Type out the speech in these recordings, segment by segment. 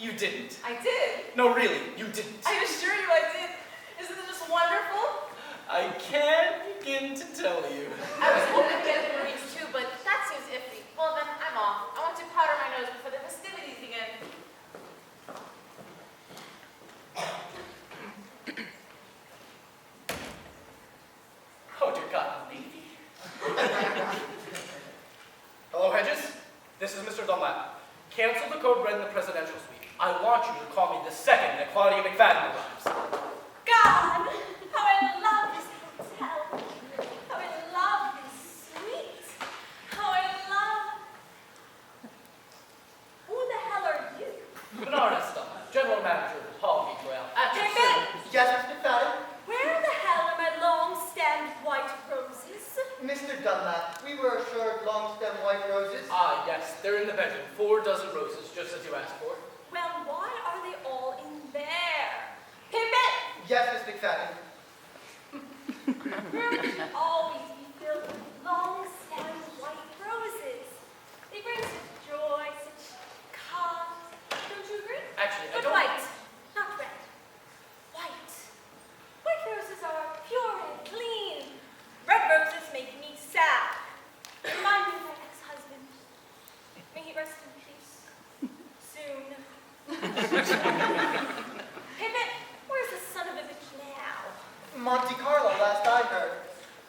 You didn't. I did. No, really, you didn't. I assure you I did. Isn't it just wonderful? I can't begin to tell you. I was hoping to get the Marines too, but that seems iffy. Well then, I'm off. I want to powder my nose before the festivities begin. Oh dear God, lady. Hello, Hedges. This is Mr. Dunlap. Cancel the code red in the presidential suite. I want you to call me the second that Claudia McFadden arrives. God, how I love this hotel. How I love this suite. How I love... Who the hell are you? Bernard Dunlap, General Manager of the Palm Beach Royale Hotel. Yes, Mr. McFadden? Where the hell are my long-stemmed white roses? Mr. Dunlap, we were assured long-stem white roses. Ah, yes, they're in the bedroom. 4 dozen roses, just as you asked for. Well, why are they all in there? Pippin! Yes, Miss McFadden. Rooms should always be filled with long-stemmed white roses. They bring such joy, such calm. Don't you agree? Actually, I But don't... white, not red. White. White roses are pure and clean. Red roses make me sad. Remind me of my ex-husband. May he rest in peace. Soon. Pippin, where's the son of a bitch now? Monte Carlo, last I heard.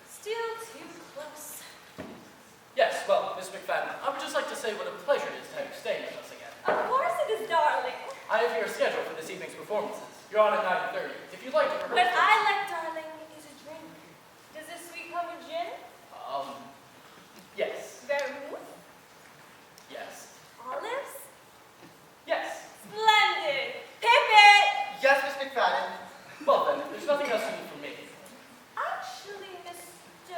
Still too close. Yes, well, Miss McFadden, I would just like to say what a pleasure it is to have you staying with us again. Of course it is, darling. I have here a schedule for this evening's performances. You're on at 9:30. If you'd like to rehearse... What I like, darling, is a drink. Does this suite come with gin? Yes. Vermouth? Yes. Olives? Yes. Splendid! Pippin! Yes, Miss McFadden. Well then, if there's nothing else you need from me. Actually, Mr...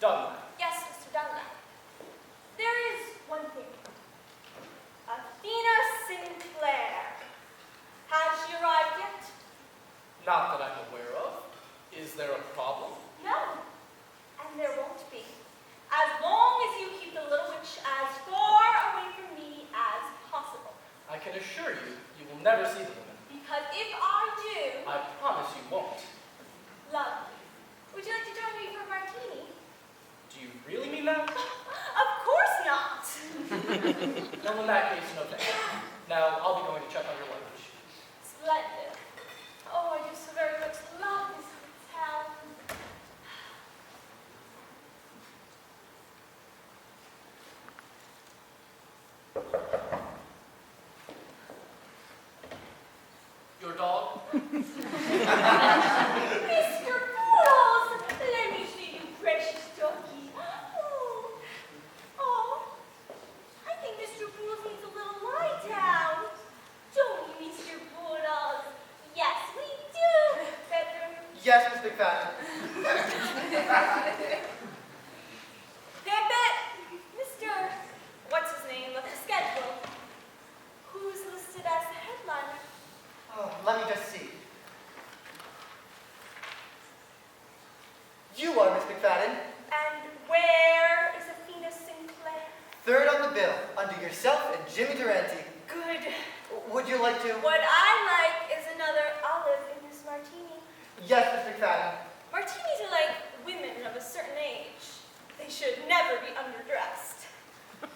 Dunlap. Yes, Mr. Dunlap. There is one thing. Athena Sinclair. Has she arrived yet? Not that I'm aware of. Is there a problem? No. And there won't be. As long as you keep the little witch as far away from me as possible. I can assure you, you will never see the woman. Because if I do... I promise you won't. Lovely. Would you like to join me for a martini? Do you really mean that? Of course not. Well, in that case, no thanks. Now, I'll be going to check on your luggage. Splendid. Oh, I do so very much love this hotel. Your dog? Mr. Boodles, let me see you, precious doggy. Oh, oh, I think Mr. Boodles needs a little lie down. Don't we, Mr. Boodles? Yes, we do. Bedroom. Yes, Miss McFadden. Pippin, Mr. What's his name left the schedule. Who's listed as the headliner? Oh, let me just see. You are Miss McFadden. And where is Athena Sinclair? Third on the bill, under yourself and Jimmy Durante. Good. Would you like to? What I like is another olive in this martini. Yes, Miss McFadden. Martinis are like women of a certain age. They should never be underdressed.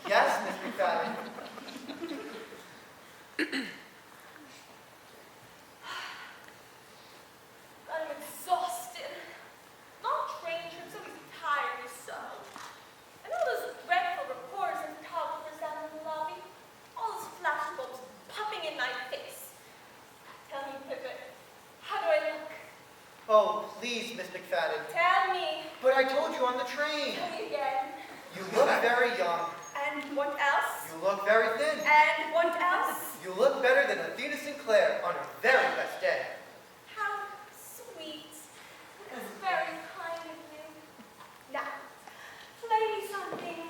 Yes, Miss McFadden. I'm exhausted. Long train trips always tire me so. And all those dreadful reporters and photographers down in the lobby. All those flashbulbs popping in my face. Tell me, Pippin, how do I look? Oh, please, Miss McFadden. Tell me. But I told you on the train. Tell me again. You look very young. And what else? You look very thin. And what else? You look better than Athena Sinclair on her very best day. How sweet. That's very kind of you. Now, play me something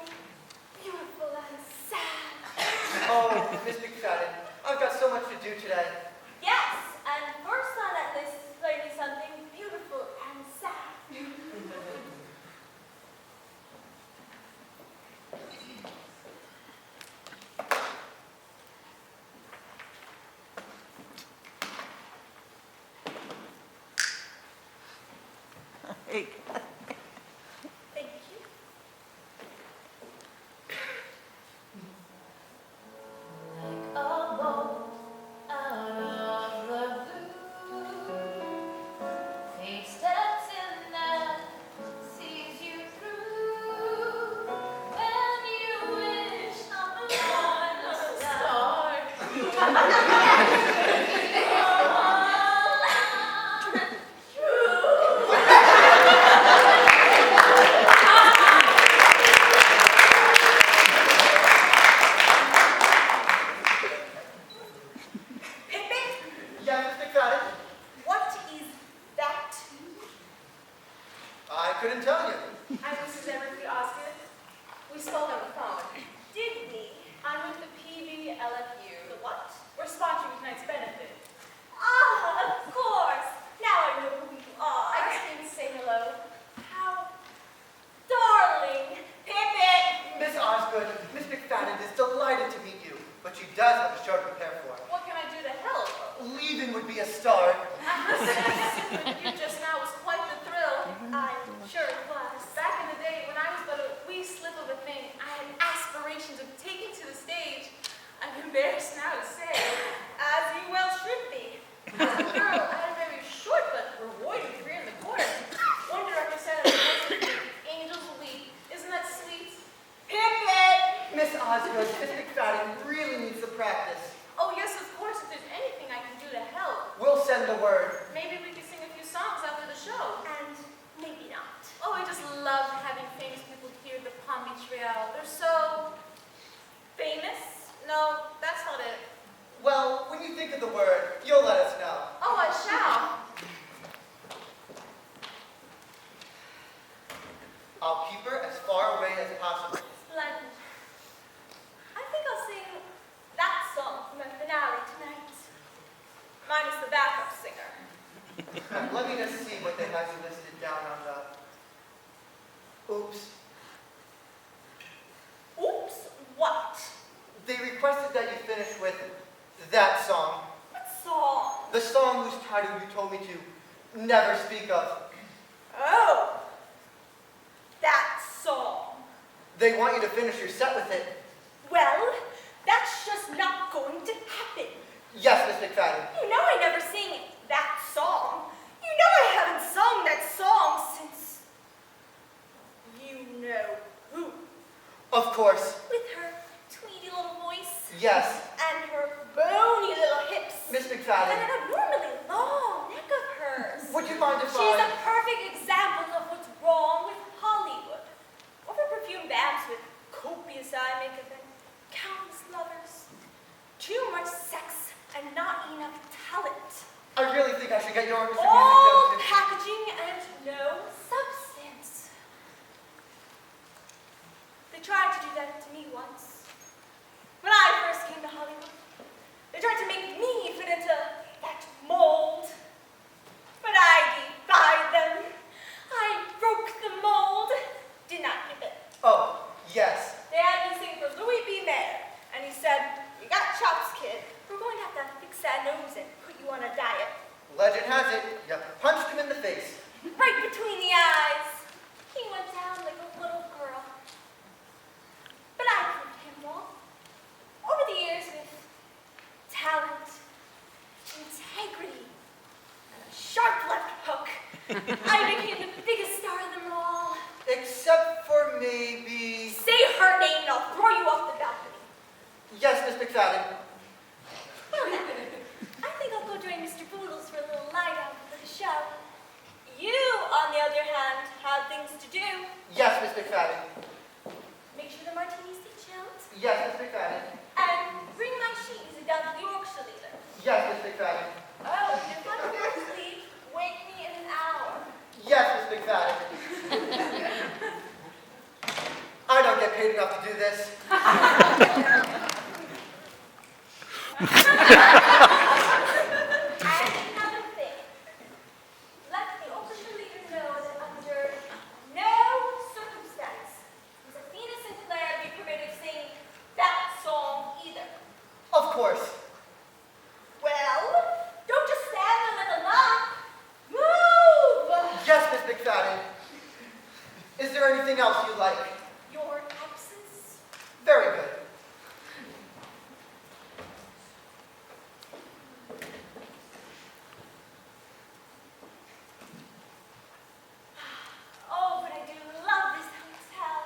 beautiful and sad. Oh, Miss McFadden, I've got so much to do today. Yes, and first on that list is play me something beautiful and sad. Yes, Miss McFadden? What is that? I couldn't tell you. I'm Mrs. Emery Osgood. We spoke on the phone. Did we? I'm with the PBLFU. The what? We're sponsoring tonight's benefit. Ah, of course. Now I know who you are. I just came to say hello. How darling. Pippin! Miss Osgood, Miss McFadden is delighted to meet you, but she does have a show to prepare for. What can I do to help? Leaving would be a start. You just now was quite the thrill. I'm sure it was. Back in the day, when I was but a wee slip of a thing, I had aspirations of taking to the stage. I'm embarrassed now to say. As you well should be. As a girl, I had a very short but rewarding career in the chorus. One director said at the voice of the angels weep. Isn't that sweet? Pippin! Miss Osgood, Miss McFadden really needs to practice. Oh yes, of course, if there's anything I can do to help. We'll send the word. Maybe we could sing a few songs after the show. And maybe not. Oh, I just love having famous people here at the Palm Beach Royale. They're so Famous? No, that's not it. Well, when you think of the word, you'll let us know. Oh, I shall. I'll keep her as far away as possible. Splendid. I think I'll sing that song from the finale tonight. Minus the backup singer. Let me just see what they have you listed down on the... Oops. Oops, what? They requested that you finish with that song. What song? The song whose title you told me to never speak of. Oh, that song. They want you to finish your set with it. Well, that's just not going to happen. Yes, Miss McFadden. You know I never sing that song. You know I haven't sung that song since... You know who. Of course. With her tweedy little voice. Yes. And her bony little hips. Miss And McFadden, an abnormally long neck of hers. would you mind if She's a I... perfect example of what's wrong with Hollywood. Overperfumed abs with copious eye makeup and countless lovers. Too much sex and not enough talent. I really think I should get your orchestra music All done too. packaging and no substance. They tried to do that to me once. When I first came to Hollywood, they tried to make me fit into that mold. But I defied them. I broke the mold. Did not give it. Oh, yes. They had me sing for Louis B. Mayer, and he said, "You got chops, kid. We're going to have to fix that nose and put you on a diet." Legend has it, you punched him in the face. Right between the eyes. He went down like a little girl. But I proved him wrong. Over the years, with talent, integrity, and a sharp left hook, I became the biggest star of them all. Except for maybe... Say her name and I'll throw you off the balcony. Yes, Miss McFadden. Well, now, I think I'll go join Mr. Boodles for a little lie down for the show. You, on the other hand, have things to do. Yes, Miss McFadden. Make sure the martinis stay chilled. Yes, Miss McFadden. And bring my sheet music down to the orchestra leader. Yes, Miss McFadden. Oh, and if I'm asleep, wake me in an hour. Yes, Miss McFadden. I don't get paid enough to do this. And another thing. Let the orchestra leader know that under no circumstance does Athena Sinclair be permitted to sing that song either. Of course. Well, don't just stand there like a lump. Move! Yes, Miss McFadden. Is there anything else you like? Your absence? Very good. Oh, but I do love this hotel.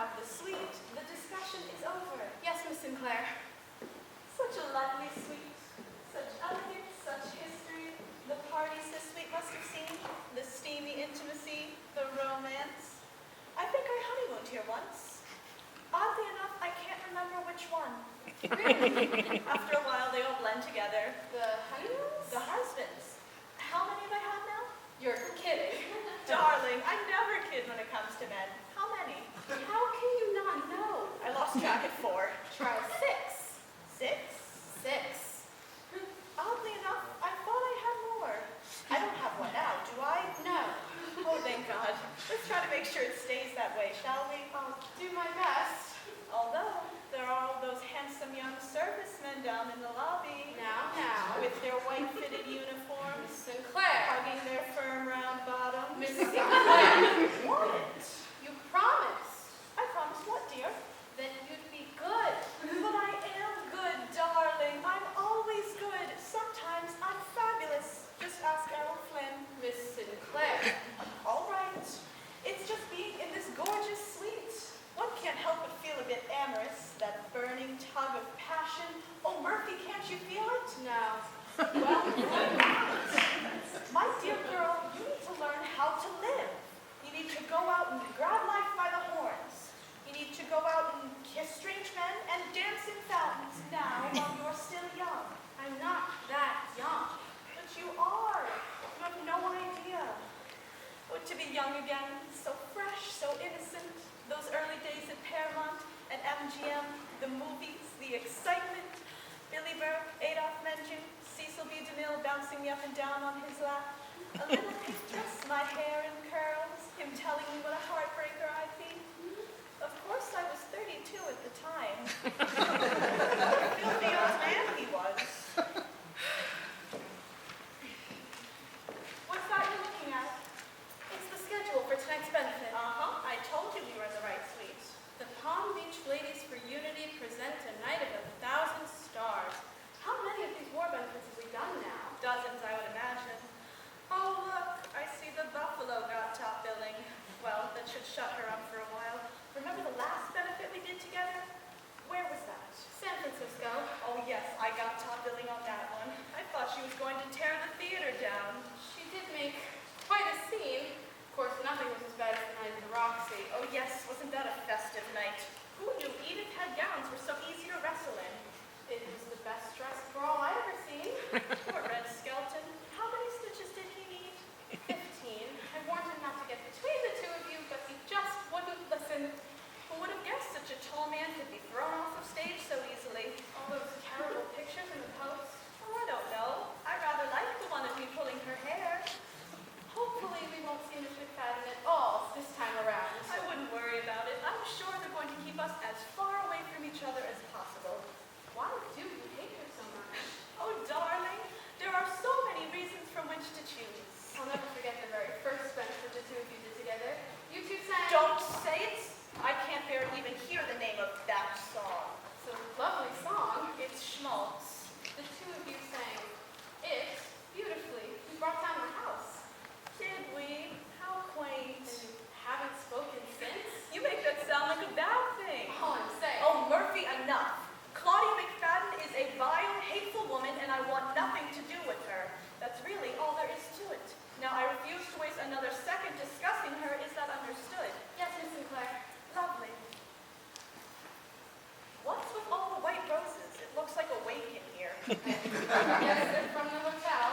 have the suite. The discussion is over. Yes, Miss Sinclair. Such a lovely suite. Such elegance, such history. The parties this suite must have seen. The steamy intimacy. The romance. I think I honeymooned here once. Oddly enough, I can't remember which one. Really? After a while, they all blend together. The honeymoons? The husbands. How many have I had now? You're kidding. Darling, I never kid when it comes to men. How many? How can you not know? I lost track at 4. Try 6. 6? 6. Oddly enough, I thought I had more. I don't have one now, do I? No. Oh, thank God. Let's try to make sure it stays that way, shall we? I'll do my best. Although, there are all those handsome young servicemen down in the lobby. Now. With their white-fitted uniforms, Miss Sinclair. hugging their firm round bottoms. Miss Sinclair. What? You promised I promised what, dear? that you'd be good. But I am good, darling. I'm always good. Sometimes I'm fabulous. Just ask Errol Flynn. Miss Sinclair. All right. It's just being in this gorgeous suite. One can't help but feel a bit amorous. That burning tug of passion. Oh, Murphy, can't you feel it? No. Well, why not? My dear girl, you need to learn how to live. You need to go out and grab life by the horns. You need to go out and kiss strange men and dance in fountains now while you're still young. I'm not that young. But you are. You have no idea. Oh, to be young again, so fresh, so innocent. Those early days at Paramount and MGM, the movies, the excitement. Billy Burke, Adolph Mencken, Cecil B. DeMille bouncing me up and down on his lap. A little pink dress, my hair in curls, him telling me what a heartbreaker I'd be. Of course, I was 32 at the time. What a filthy old man he was. What's that you're looking at? It's the schedule for tonight's benefit. I told you we were in the right suite. The Palm Beach Ladies for Unity present a night of 1,000 stars. How many of these war benefits have we done now? Dozens, I would imagine. Oh, look, I see the Buffalo got top billing. Well, that should shut her up for a while. Remember the last benefit we did together? Where was that? San Francisco. Oh, yes, I got top billing on that one. I thought she was going to tear the theater down. She did make quite a scene. Of course, nothing was as bad as the night at the Roxy. Oh, yes, wasn't that a festive night? Who knew Edith had gowns were so easy to wrestle in? It was the best dressed brawl I'd ever seen. Poor Red Skelton. How many stitches did he need? 15. I warned him not to get between the two of you, but he just wouldn't listen. Who would have guessed such a tall man could be thrown off of stage so easily? All those terrible pictures in the post. Oh, I don't know. I rather like the one of me pulling her hair. Hopefully we won't see Miss McFadden at all this time around. I wouldn't worry about it. I'm sure they're going to keep us as far away from each other as possible. Why do you hate her so much? Oh, darling, there are so many reasons from which to choose. I'll never forget the very first benefit the two of you did together. You two sang. Don't say it. I can't bear to even hear the name of that song. It's a lovely song. It's schmaltz. The two of you sang it beautifully. You brought down the house. Did we? How quaint. And you haven't spoken since? You make that sound like a bad thing. All I'm saying. Oh, Murphy, enough. Claudia McFadden is a vile, hateful woman, and I want nothing to do with her. That's really all there is to it. Now, I refuse to waste another second discussing her. Is that understood? Yes, Miss Sinclair. Lovely. What's with all the white roses? It looks like a wake in here. Yes, they're from the hotel.